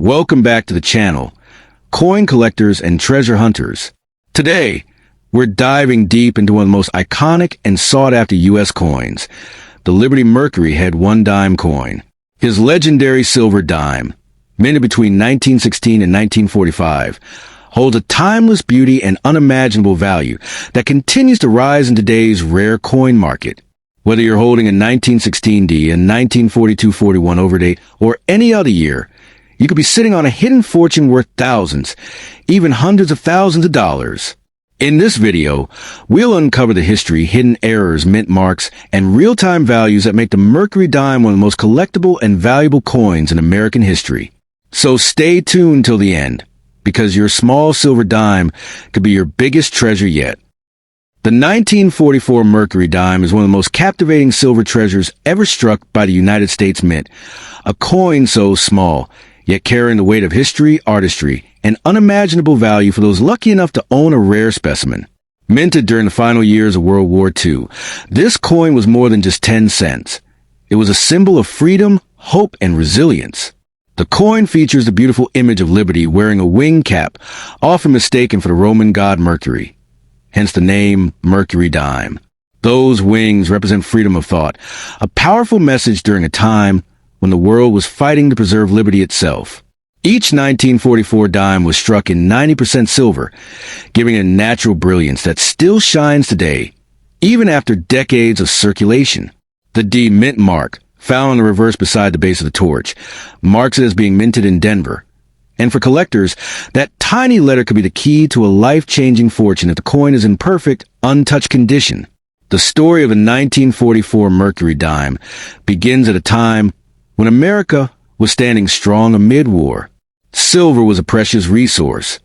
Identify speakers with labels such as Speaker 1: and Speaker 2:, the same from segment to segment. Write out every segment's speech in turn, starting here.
Speaker 1: Welcome back to the channel, coin collectors and treasure hunters. Today, we're diving deep into one of the most iconic and sought-after U.S. coins, the Liberty Mercury Head 1 dime coin. His legendary silver dime, minted between 1916 and 1945, holds a timeless beauty and unimaginable value that continues to rise in today's rare coin market. Whether you're holding a 1916D, a 1942-41 overdate, or any other year, you could be sitting on a hidden fortune worth thousands, even hundreds of thousands of dollars. In this video, we'll uncover the history, hidden errors, mint marks, and real-time values that make the Mercury dime one of the most collectible and valuable coins in American history. So stay tuned till the end, because your small silver dime could be your biggest treasure yet. The 1944 Mercury dime is one of the most captivating silver treasures ever struck by the United States Mint. A coin so small, yet carrying the weight of history, artistry, and unimaginable value for those lucky enough to own a rare specimen. Minted during the final years of World War II, this coin was more than just 10 cents. It was a symbol of freedom, hope, and resilience. The coin features the beautiful image of Liberty wearing a wing cap, often mistaken for the Roman god Mercury. Hence the name Mercury dime. Those wings represent freedom of thought, a powerful message during a time when the world was fighting to preserve liberty itself. Each 1944 dime was struck in 90% silver, giving it a natural brilliance that still shines today, even after decades of circulation. The D mint mark, found on the reverse beside the base of the torch, marks it as being minted in Denver. And for collectors, that tiny letter could be the key to a life-changing fortune if the coin is in perfect, untouched condition. The story of the 1944 Mercury dime begins at a time when America was standing strong amid war. Silver was a precious resource.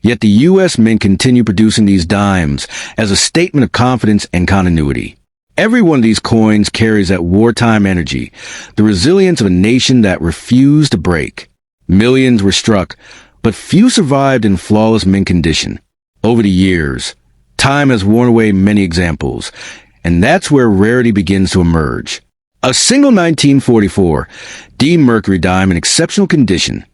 Speaker 1: Yet the U.S. Mint continued producing these dimes as a statement of confidence and continuity. Every one of these coins carries that wartime energy, the resilience of a nation that refused to break. Millions were struck, but few survived in flawless mint condition. Over the years, time has worn away many examples, and that's where rarity begins to emerge. A single 1944 D Mercury dime in exceptional condition,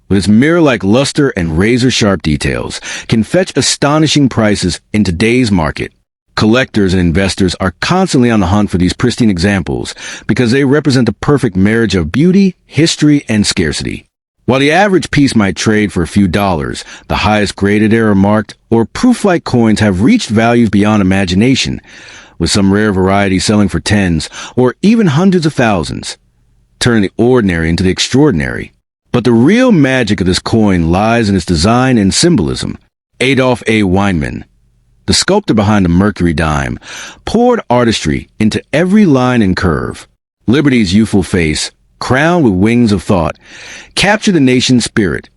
Speaker 1: with its mirror-like luster and razor-sharp details, can fetch astonishing prices in today's market. Collectors and investors are constantly on the hunt for these pristine examples because they represent the perfect marriage of beauty, history, and scarcity. While the average piece might trade for a few dollars, the highest graded error marked or proof-like coins have reached values beyond imagination, with some rare variety selling for tens or even hundreds of thousands, turning the ordinary into the extraordinary. But the real magic of this coin lies in its design and symbolism. Adolf A. Weinman, the sculptor behind the Mercury dime, poured artistry into every line and curve. Liberty's youthful face, crowned with wings of thought, captured the nation's spirit,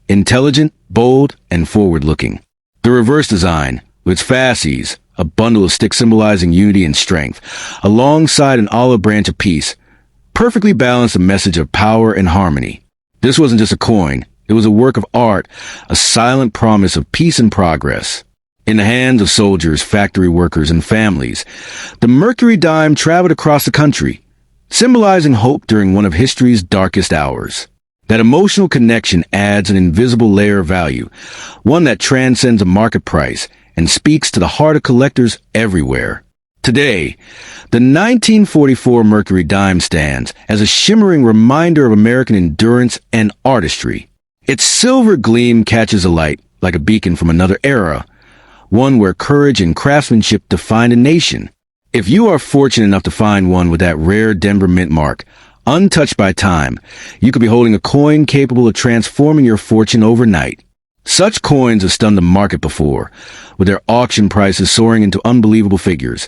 Speaker 1: intelligent, bold, and forward-looking. The reverse design, with its fasces, a bundle of sticks symbolizing unity and strength, alongside an olive branch of peace, perfectly balanced a message of power and harmony. This wasn't just a coin, it was a work of art, a silent promise of peace and progress. In the hands of soldiers, factory workers, and families, the Mercury dime traveled across the country, symbolizing hope during one of history's darkest hours. That emotional connection adds an invisible layer of value, one that transcends a market price and speaks to the heart of collectors everywhere. Today, the 1944 Mercury dime stands as a shimmering reminder of American endurance and artistry. Its silver gleam catches the light like a beacon from another era, one where courage and craftsmanship defined a nation. If you are fortunate enough to find one with that rare Denver mint mark, untouched by time, you could be holding a coin capable of transforming your fortune overnight. Such coins have stunned the market before, with their auction prices soaring into unbelievable figures,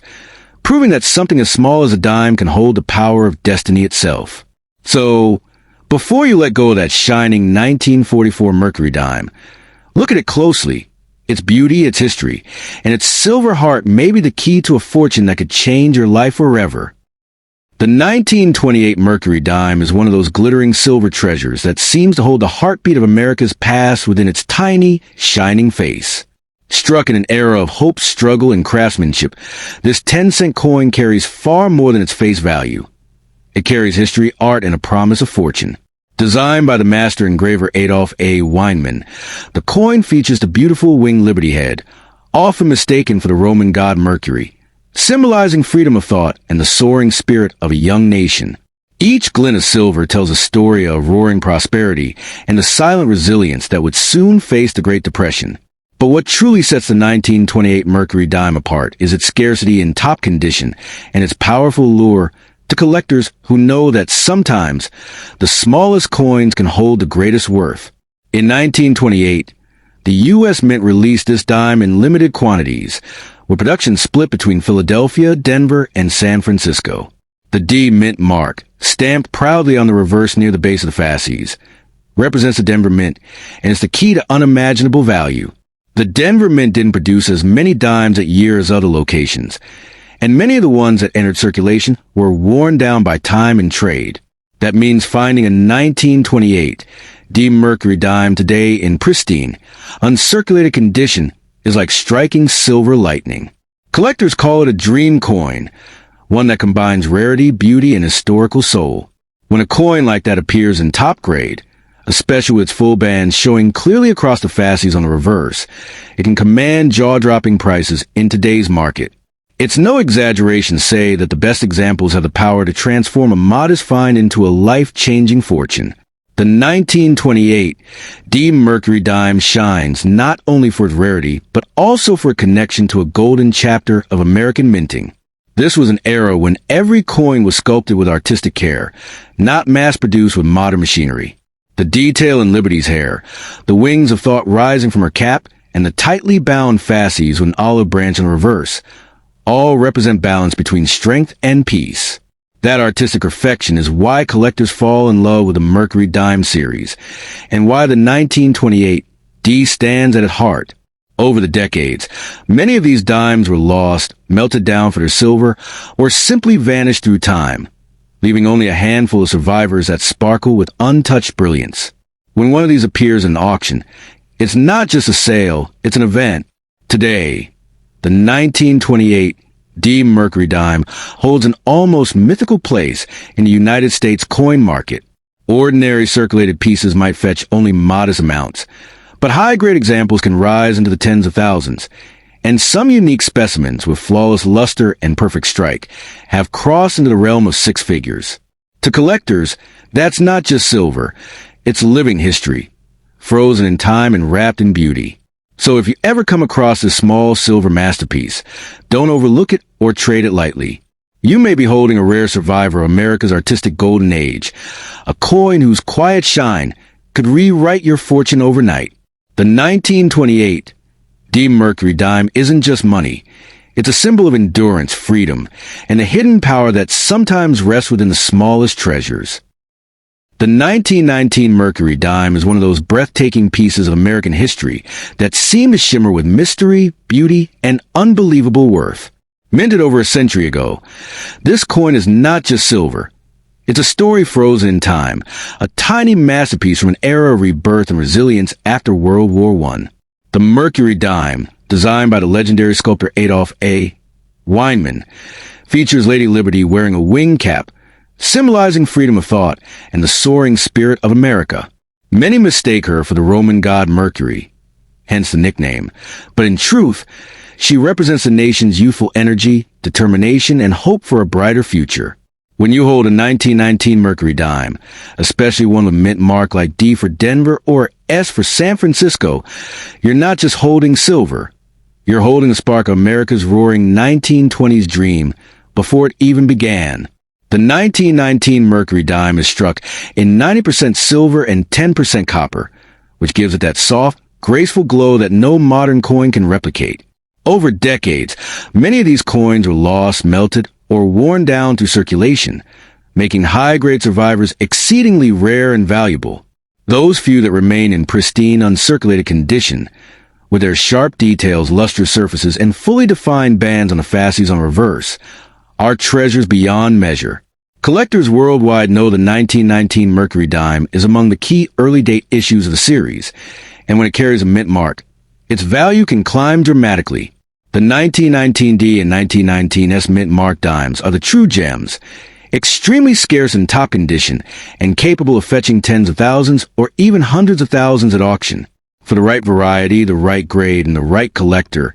Speaker 1: proving that something as small as a dime can hold the power of destiny itself. So, before you let go of that shining 1944 Mercury dime, look at it closely. Its beauty, its history, and its silver heart may be the key to a fortune that could change your life forever. The 1928 Mercury dime is one of those glittering silver treasures that seems to hold the heartbeat of America's past within its tiny, shining face. Struck in an era of hope, struggle, and craftsmanship, this 10-cent coin carries far more than its face value. It carries history, art, and a promise of fortune. Designed by the master engraver Adolf A. Weinman, the coin features the beautiful winged liberty head, often mistaken for the Roman god Mercury, symbolizing freedom of thought and the soaring spirit of a young nation. Each glint of silver tells a story of roaring prosperity and the silent resilience that would soon face the Great Depression. But what truly sets the 1928 Mercury dime apart is its scarcity in top condition and its powerful lure to collectors who know that sometimes the smallest coins can hold the greatest worth. In 1928, the U.S. Mint released this dime in limited quantities, with production split between Philadelphia, Denver, and San Francisco. The D Mint mark, stamped proudly on the reverse near the base of the fasces, represents the Denver Mint and is the key to unimaginable value. The Denver Mint didn't produce as many dimes that year as other locations, and many of the ones that entered circulation were worn down by time and trade. That means finding a 1928 D Mercury dime today in pristine, uncirculated condition is like striking silver lightning. Collectors call it a dream coin, one that combines rarity, beauty, and historical soul. When a coin like that appears in top grade, especially with its full bands showing clearly across the fasces on the reverse, it can command jaw-dropping prices in today's market. It's no exaggeration to say that the best examples have the power to transform a modest find into a life-changing fortune. The 1928 D Mercury dime shines not only for its rarity, but also for a connection to a golden chapter of American minting. This was an era when every coin was sculpted with artistic care, not mass-produced with modern machinery. The detail in Liberty's hair, the wings of thought rising from her cap, and the tightly bound fasces with an olive branch in reverse all represent balance between strength and peace. That artistic perfection is why collectors fall in love with the Mercury dime series, and why the 1928 D stands at its heart. Over the decades, many of these dimes were lost, melted down for their silver, or simply vanished through time, leaving only a handful of survivors that sparkle with untouched brilliance. When one of these appears in auction, it's not just a sale, it's an event. Today, the 1928 D Mercury dime holds an almost mythical place in the United States coin market. Ordinary circulated pieces might fetch only modest amounts, but high-grade examples can rise into the tens of thousands, and some unique specimens with flawless luster and perfect strike have crossed into the realm of six figures. To collectors, that's not just silver, it's living history, frozen in time and wrapped in beauty. So if you ever come across this small silver masterpiece, don't overlook it or trade it lightly. You may be holding a rare survivor of America's artistic golden age, a coin whose quiet shine could rewrite your fortune overnight. The 1928 D Mercury dime isn't just money. It's a symbol of endurance, freedom, and the hidden power that sometimes rests within the smallest treasures. The 1919 Mercury dime is one of those breathtaking pieces of American history that seem to shimmer with mystery, beauty, and unbelievable worth. Minted over a century ago, this coin is not just silver. It's a story frozen in time, a tiny masterpiece from an era of rebirth and resilience after World War I. The Mercury dime, designed by the legendary sculptor Adolf A. Weinman, features Lady Liberty wearing a wing cap, symbolizing freedom of thought and the soaring spirit of America. Many mistake her for the Roman god Mercury, hence the nickname, but in truth, she represents the nation's youthful energy, determination, and hope for a brighter future. When you hold a 1919 Mercury dime, especially one with a mint mark like D for Denver or S for San Francisco, you're not just holding silver. You're holding the spark of America's roaring 1920s dream before it even began. The 1919 Mercury dime is struck in 90% silver and 10% copper, which gives it that soft, graceful glow that no modern coin can replicate. Over decades, many of these coins were lost, melted, or worn down through circulation, making high-grade survivors exceedingly rare and valuable. Those few that remain in pristine, uncirculated condition, with their sharp details, lustrous surfaces, and fully defined bands on the fasces on reverse, are treasures beyond measure. Collectors worldwide know the 1919 Mercury dime is among the key early-date issues of the series, and when it carries a mint mark, its value can climb dramatically. The 1919D and 1919S mint mark dimes are the true gems, Extremely scarce in top condition and capable of fetching tens of thousands or even hundreds of thousands at auction. For the right variety, the right grade, and the right collector,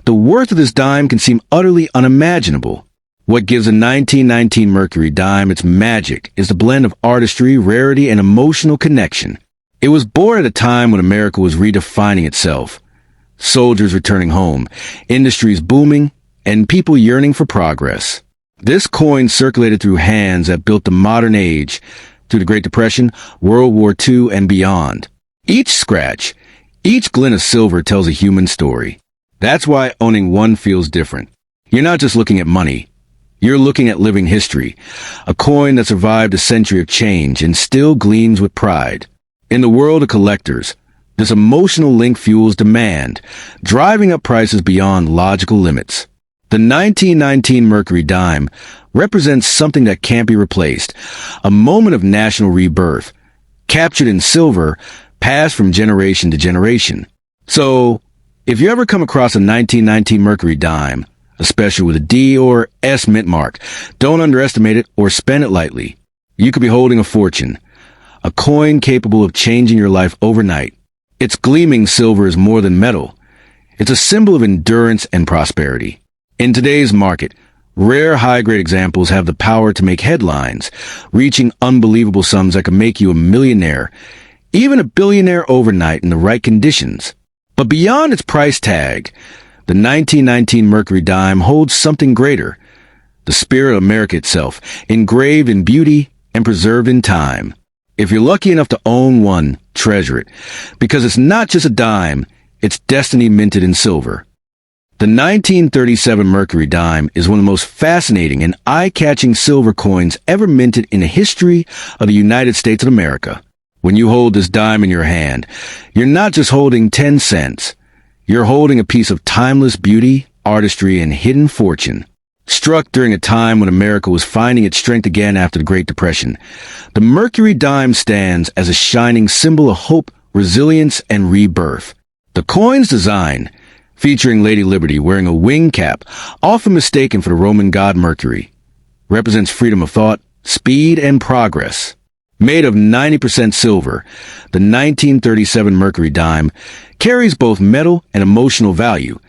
Speaker 1: the worth of this dime can seem utterly unimaginable. What gives a 1919 Mercury dime its magic is the blend of artistry, rarity, and emotional connection. It was born at a time when America was redefining itself. Soldiers returning home, industries booming, and people yearning for progress. This coin circulated through hands that built the modern age, through the Great Depression, World War II, and beyond. Each scratch, each glint of silver tells a human story. That's why owning one feels different. You're not just looking at money. You're looking at living history, a coin that survived a century of change and still gleams with pride. In the world of collectors, this emotional link fuels demand, driving up prices beyond logical limits. The 1919 Mercury dime represents something that can't be replaced, a moment of national rebirth, captured in silver, passed from generation to generation. So, if you ever come across a 1919 Mercury dime, especially with a D or S mint mark, don't underestimate it or spend it lightly. You could be holding a fortune, a coin capable of changing your life overnight. Its gleaming silver is more than metal. It's a symbol of endurance and prosperity. In today's market, rare high-grade examples have the power to make headlines, reaching unbelievable sums that can make you a millionaire, even a billionaire overnight in the right conditions. But beyond its price tag, the 1919 Mercury dime holds something greater, the spirit of America itself, engraved in beauty and preserved in time. If you're lucky enough to own one, treasure it, because it's not just a dime, it's destiny minted in silver. The 1937 Mercury dime is one of the most fascinating and eye-catching silver coins ever minted in the history of the United States of America. When you hold this dime in your hand, you're not just holding 10 cents. You're holding a piece of timeless beauty, artistry, and hidden fortune. Struck during a time when America was finding its strength again after the Great Depression, the Mercury dime stands as a shining symbol of hope, resilience, and rebirth. The coin's design, featuring Lady Liberty wearing a wing cap, often mistaken for the Roman god Mercury, represents freedom of thought, speed, and progress. Made of 90% silver, the 1937 Mercury dime carries both metal and emotional value,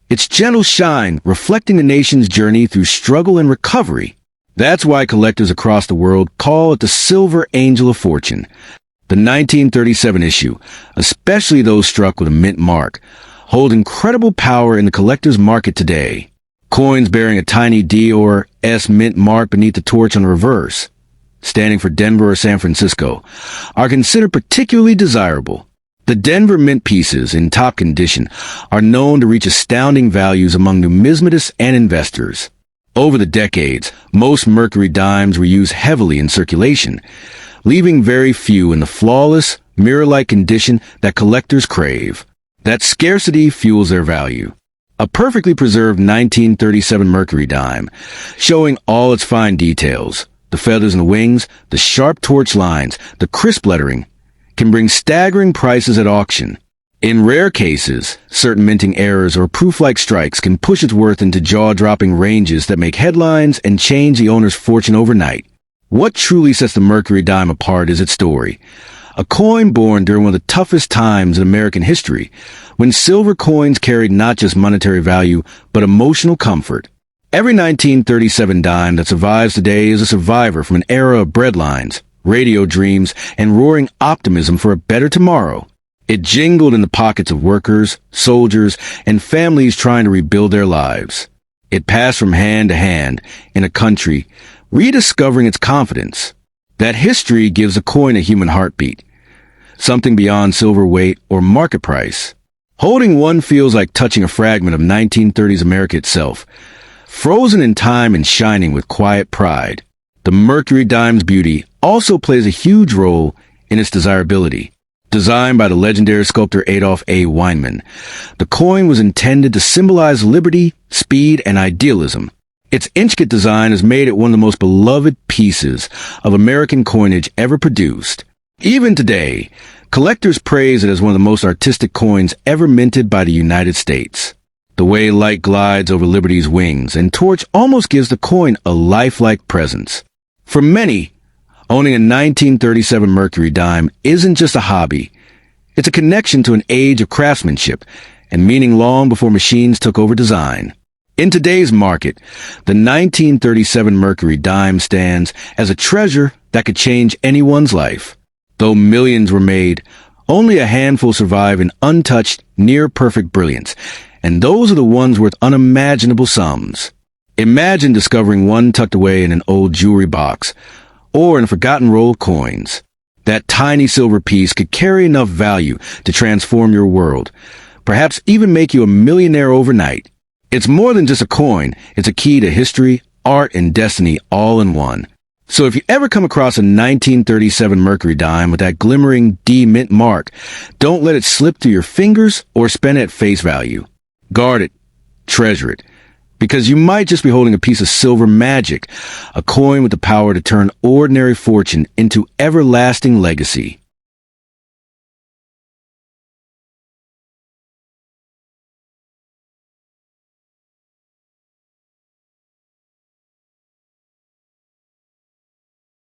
Speaker 1: its gentle shine reflecting the nation's journey through struggle and recovery. That's why collectors across the world call it the Silver Angel of Fortune. The 1937 issue, especially those struck with a mint mark, hold incredible power in the collector's market today. Coins bearing a tiny D or S mint mark beneath the torch on the reverse, standing for Denver or San Francisco, are considered particularly desirable. The Denver mint pieces, in top condition, are known to reach astounding values among numismatists and investors. Over the decades, most Mercury dimes were used heavily in circulation, leaving very few in the flawless, mirror-like condition that collectors crave. That scarcity fuels their value. A perfectly preserved 1937 Mercury dime, showing all its fine details, the feathers in the wings, the sharp torch lines, the crisp lettering, can bring staggering prices at auction. In rare cases, certain minting errors or proof-like strikes can push its worth into jaw-dropping ranges that make headlines and change the owner's fortune overnight. What truly sets the Mercury dime apart is its story. A coin born during one of the toughest times in American history, when silver coins carried not just monetary value, but emotional comfort. Every 1937 dime that survives today is a survivor from an era of breadlines, radio dreams, and roaring optimism for a better tomorrow. It jingled in the pockets of workers, soldiers, and families trying to rebuild their lives. It passed from hand to hand in a country, rediscovering its confidence. That history gives a coin a human heartbeat, something beyond silver weight or market price. Holding one feels like touching a fragment of 1930s America itself, frozen in time and shining with quiet pride. The Mercury dime's beauty also plays a huge role in its desirability. Designed by the legendary sculptor Adolf A. Weinman, the coin was intended to symbolize liberty, speed, and idealism. Its intricate design has made it one of the most beloved pieces of American coinage ever produced. Even today, collectors praise it as one of the most artistic coins ever minted by the United States. The way light glides over Liberty's wings and torch almost gives the coin a lifelike presence. For many, owning a 1937 Mercury dime isn't just a hobby. It's a connection to an age of craftsmanship and meaning long before machines took over design. In today's market, the 1937 Mercury dime stands as a treasure that could change anyone's life. Though millions were made, only a handful survive in untouched, near-perfect brilliance, and those are the ones worth unimaginable sums. Imagine discovering one tucked away in an old jewelry box, or in a forgotten roll of coins. That tiny silver piece could carry enough value to transform your world, perhaps even make you a millionaire overnight. It's more than just a coin, it's a key to history, art, and destiny all in one. So if you ever come across a 1937 Mercury dime with that glimmering D mint mark, don't let it slip through your fingers or spend it at face value. Guard it, treasure it, because you might just be holding a piece of silver magic, a coin with the power to turn ordinary fortune into everlasting legacy.